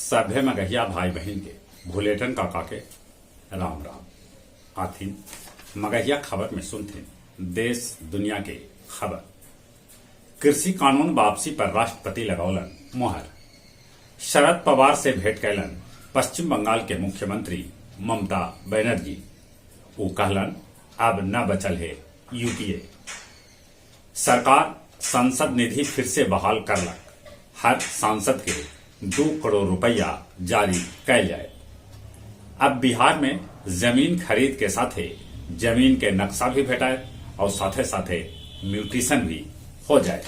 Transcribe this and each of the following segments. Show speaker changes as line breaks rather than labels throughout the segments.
सभे मगहिया भाई बहन के भुलेटन काका के राम राम। आथिन मगहिया खबर में सुनथिन देश दुनिया के खबर। कृषि कानून वापसी पर राष्ट्रपति लगौलन मोहर। शरद पवार से भेंट कैलन पश्चिम बंगाल के मुख्यमंत्री ममता बनर्जी। वो कहलन अब न बचल है यूपीए। सरकार संसद निधि फिर से बहाल करलक। हर सांसद के 2 करोड़ रुपया जारी कैल जाए। अब बिहार में जमीन खरीद के साथे जमीन के नक्शा भी भेटाए और साथे साथे म्यूटेशन भी हो जाए।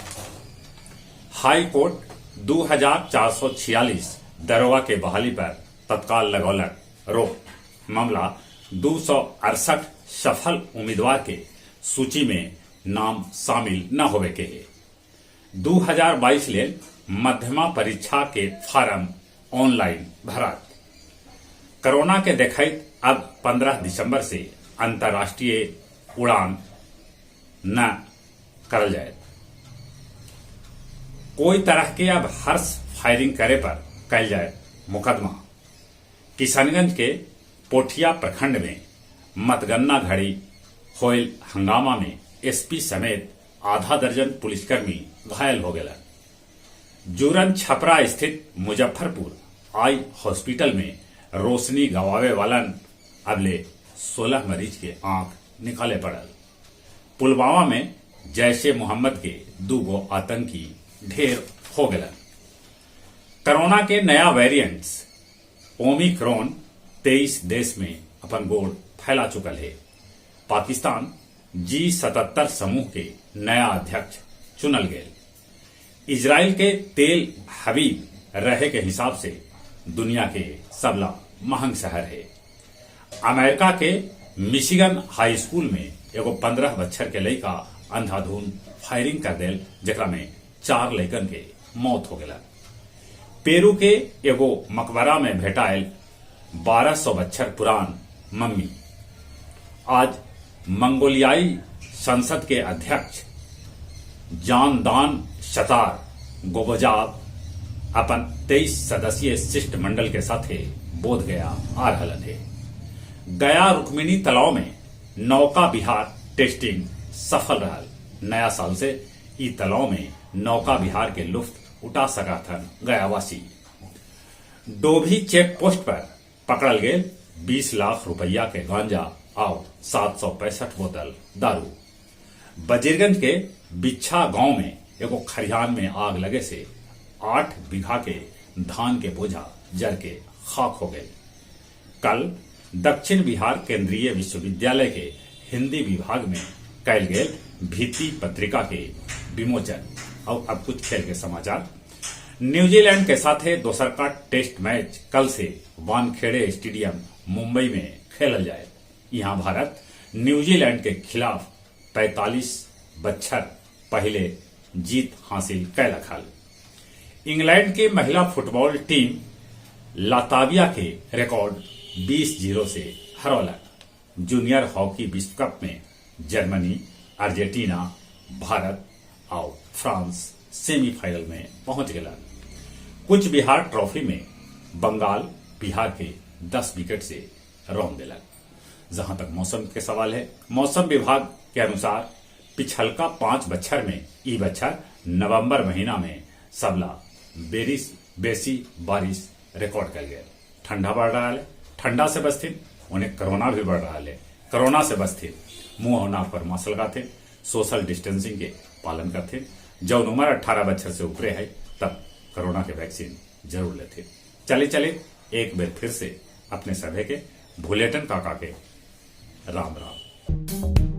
हाई कोर्ट 2446 दरोगा के बहाली पर तत्काल लगौलक रोक। मामला 268 सफल उम्मीदवार के सूची में नाम शामिल न होवे के है। 2022 लेल मध्यमा परीक्षा के फार्म ऑनलाइन भरत। कोरोना के देखैत अब 15 दिसंबर से अंतर्राष्ट्रीय उड़ान न करल जाए। कोई तरह के अब हर्ष फायरिंग करे पर कैल जाए मुकदमा। किशनगंज के पोठिया प्रखंड में मतगणना घड़ी होयल हंगामा में एसपी समेत आधा दर्जन पुलिसकर्मी घायल हो गए। जूरन छपरा स्थित मुजफ्फरपुर आई हॉस्पिटल में रोशनी गवावे वालन अबले 16 मरीज के आंख निकाले पड़ल। पुलवामा में जैशे मोहम्मद के 2 आतंकी ढेर हो गए। कोरोना के नया वेरिएंट्स ओमिक्रॉन 23 देश में अपन गोड़ फैला चुकल है। पाकिस्तान G77 समूह के नया अध्यक्ष चुनल गए। इजराइल के तेल हबीब रहे के हिसाब से दुनिया के सबला महंग शहर है। अमेरिका के मिशिगन हाई स्कूल में एगो 15 बच्चर के लड़का अंधाधुंध फायरिंग कर देल, जेकरा में 4 लड़कन के मौत हो गया। पेरू के एगो मकबरा में भेटायल 1200 बच्चर पुरान मम्मी। आज मंगोलियाई संसद के अध्यक्ष जानदान शतार गोबजाब अपन 23 सदस्यीय शिष्टमंडल के साथे बोध गया आ रहलन है। गया रुक्मिणी तालाब में नौका विहार टेस्टिंग सफल रहल। नया साल से ई तालाब में नौका विहार के लुफ्त उठा सका थन गयावासी। डोभी चेक पोस्ट पर पकड़ल गए 20 लाख रुपया के गांजा और 765 बोतल दारू। बजीरगंज के बिच्छा गांव में एगो खरिहान में आग लगे से 8 बीघा के धान के बोझा जल के खाक हो गए। कल दक्षिण बिहार केंद्रीय विश्वविद्यालय के हिंदी विभाग में कैल गए भीति पत्रिका के विमोचन। और अब कुछ खेल के समाचार। न्यूजीलैंड के साथ दोसर का टेस्ट मैच कल से वानखेड़े स्टेडियम मुंबई में खेलल जाए। यहां भारत न्यूजीलैंड के खिलाफ 45 बच्छर पहले जीत हासिल कैलक हल। इंग्लैंड की महिला फुटबॉल टीम लाताविया के रिकॉर्ड 20-0 से हरौलक। जूनियर हॉकी विश्व कप में जर्मनी, अर्जेंटीना, भारत और फ्रांस सेमीफाइनल में पहुंच गए। कुछ बिहार ट्रॉफी में बंगाल बिहार के 10 विकेट से रौंद दिलक। जहां तक मौसम के सवाल है, मौसम विभाग के अनुसार पिछलका 5 बच्छर में ई बच्छर नवंबर महीना में सबला बेसी बारिश रिकॉर्ड कर गए। ठंडा बढ़ रहा है, ठंडा से बचथिन। उन्हें कोरोना भी बढ़ रहा है, कोरोना से बचथिन। मुंह और नाक पर मास्क लगाते, सोशल डिस्टेंसिंग के पालन करते। जब उम्र 18 बच्छर से ऊपरे है तब कोरोना के वैक्सीन जरूर लेते। चले एक बार फिर से अपने सभी के भुलेटन काका के राम राम।